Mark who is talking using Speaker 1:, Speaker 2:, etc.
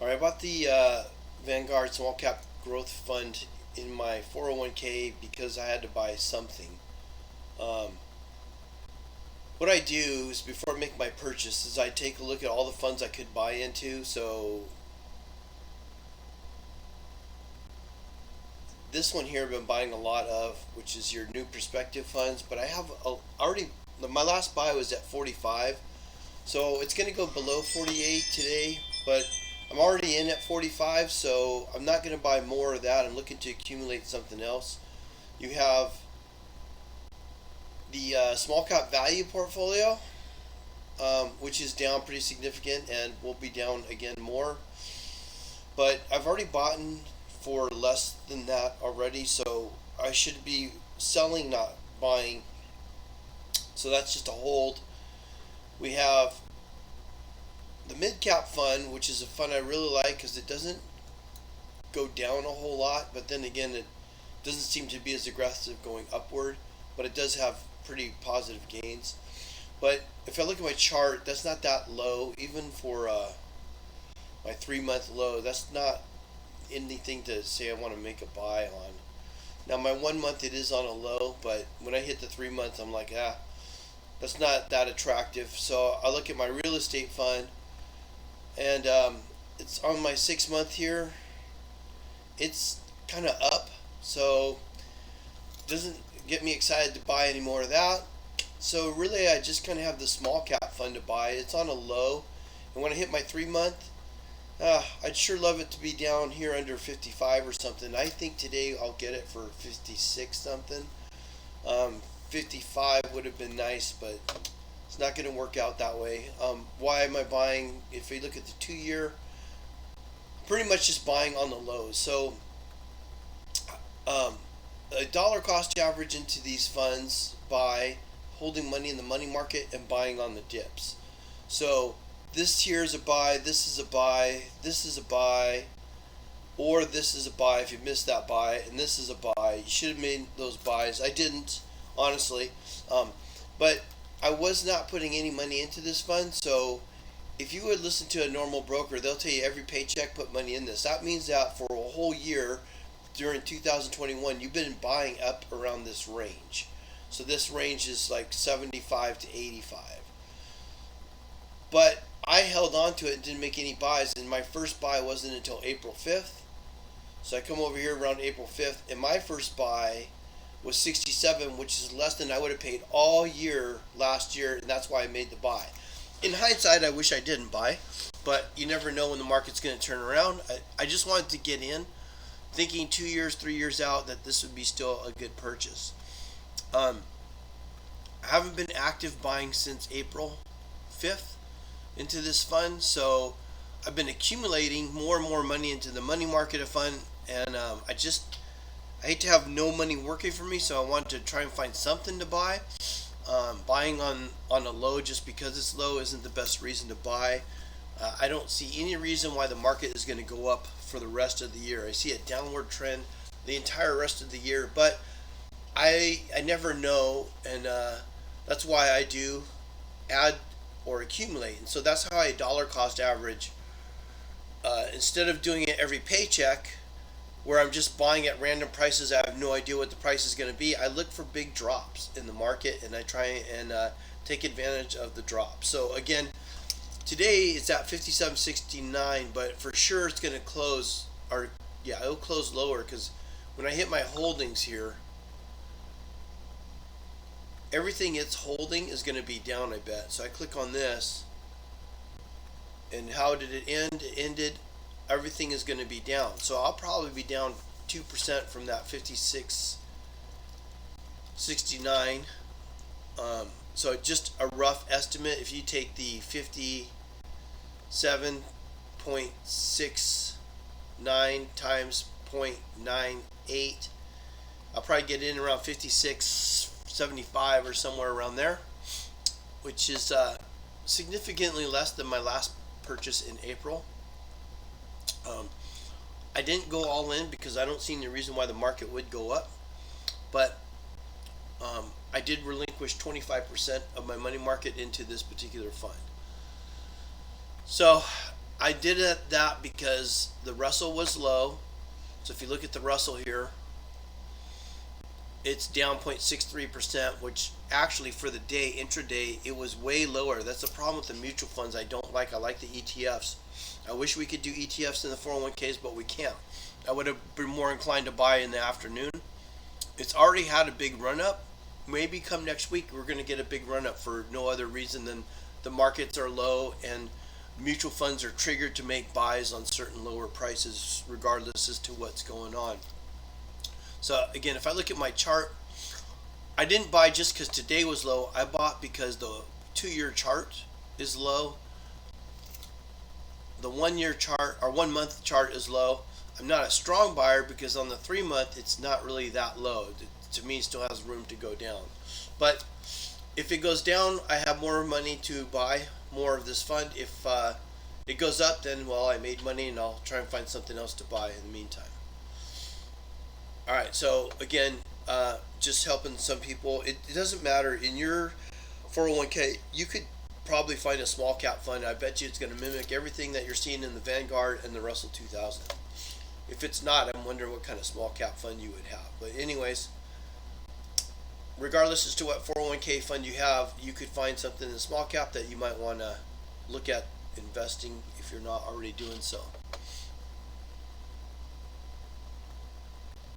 Speaker 1: Alright, I bought the Vanguard Small Cap Growth Fund in my 401k because I had to buy something. Um, what I do is before I make my purchase is I take a look at all the funds I could buy into. So this one here I've been buying a lot of, which is your new perspective funds. But I have already, my last buy was at 45, so it's going to go below 48 today. But I'm already in at 45, so I'm not going to buy more of that. I'm looking to accumulate something else. You have the small cap value portfolio, which is down pretty significant and will be down again more. But I've already bought for less than that already, so I should be selling, not buying. So that's just a hold. We have the mid cap fund, which is a fund I really like because it doesn't go down a whole lot, but then again, it doesn't seem to be as aggressive going upward, but it does have pretty positive gains. But if I look at my chart, that's not that low, even for my 3 month low. That's not anything to say I want to make a buy on. Now my 1 month it is on a low, but when I hit the 3 months, I'm like, that's not that attractive. So I look at my real estate fund, and it's on my 6 month here. It's kind of up, so it doesn't get me excited to buy any more of that. So really, I just kind of have the small cap fund to buy. It's on a low, and when I hit my 3 month, I'd sure love it to be down here under 55 or something. I think today I'll get it for 56 something. 55 would have been nice, but it's not going to work out that way. Why am I buying? If you look at the 2 year, pretty much just buying on the lows. So a dollar cost average into these funds by holding money in the money market and buying on the dips. So this here is a buy, this is a buy, this is a buy, or this is a buy if you missed that buy, and this is a buy. You should have made those buys. I didn't, honestly. But I was not putting any money into this fund, so if you would listen to a normal broker, they'll tell you every paycheck put money in this. That means that for a whole year during 2021, you've been buying up around this range. So this range is like 75 to 85. But I held on to it and didn't make any buys, and my first buy wasn't until April 5th. So I come over here around April 5th, and my first buy was 67, which is less than I would have paid all year last year, and that's why I made the buy. In hindsight, I wish I didn't buy, but you never know when the market's going to turn around. I just wanted to get in, thinking 2 years, 3 years out that this would be still a good purchase. I haven't been active buying since April 5th into this fund, so I've been accumulating more and more money into the money market fund, and I hate to have no money working for me, so I want to try and find something to buy. Buying on a low just because it's low isn't the best reason to buy. I don't see any reason why the market is going to go up for the rest of the year. I see a downward trend the entire rest of the year, but I never know, and that's why I do add or accumulate. And so that's how I dollar cost average. Instead of doing it every paycheck, where I'm just buying at random prices, I have no idea what the price is going to be. I look for big drops in the market, and I try and take advantage of the drop. So again, today it's at 57.69, but for sure it's going to close, or yeah, it'll close lower, because when I hit my holdings here, everything it's holding is going to be down, I bet. So I click on this, and how did it end? It ended, everything is going to be down. So I'll probably be down 2% from that 56.69. So just a rough estimate, if you take the 57.69 times 0.98, I'll probably get in around 56.75 or somewhere around there, which is significantly less than my last purchase in April. I didn't go all in because I don't see any reason why the market would go up, but I did relinquish 25% of my money market into this particular fund. So I did that because the Russell was low. So if you look at the Russell here, it's down 0.63%, which actually for the day, intraday, it was way lower. That's the problem with the mutual funds I don't like. I like the ETFs. I wish we could do ETFs in the 401ks, but we can't. I would have been more inclined to buy in the afternoon. It's already had a big run up. Maybe come next week, we're going to get a big run up for no other reason than the markets are low and mutual funds are triggered to make buys on certain lower prices, regardless as to what's going on. So again, if I look at my chart, I didn't buy just because today was low. I bought because the 2-year chart is low. The 1-year chart or 1-month chart is low. I'm not a strong buyer because on the 3-month it's not really that low. To me, it still has room to go down. But if it goes down, I have more money to buy more of this fund. If it goes up, then well, I made money and I'll try and find something else to buy in the meantime. All right, so again, just helping some people. It doesn't matter. In your 401k, you could probably find a small cap fund. I bet you it's going to mimic everything that you're seeing in the Vanguard and the Russell 2000. If it's not, I'm wondering what kind of small cap fund you would have. But anyways, regardless as to what 401k fund you have, you could find something in the small cap that you might want to look at investing if you're not already doing so.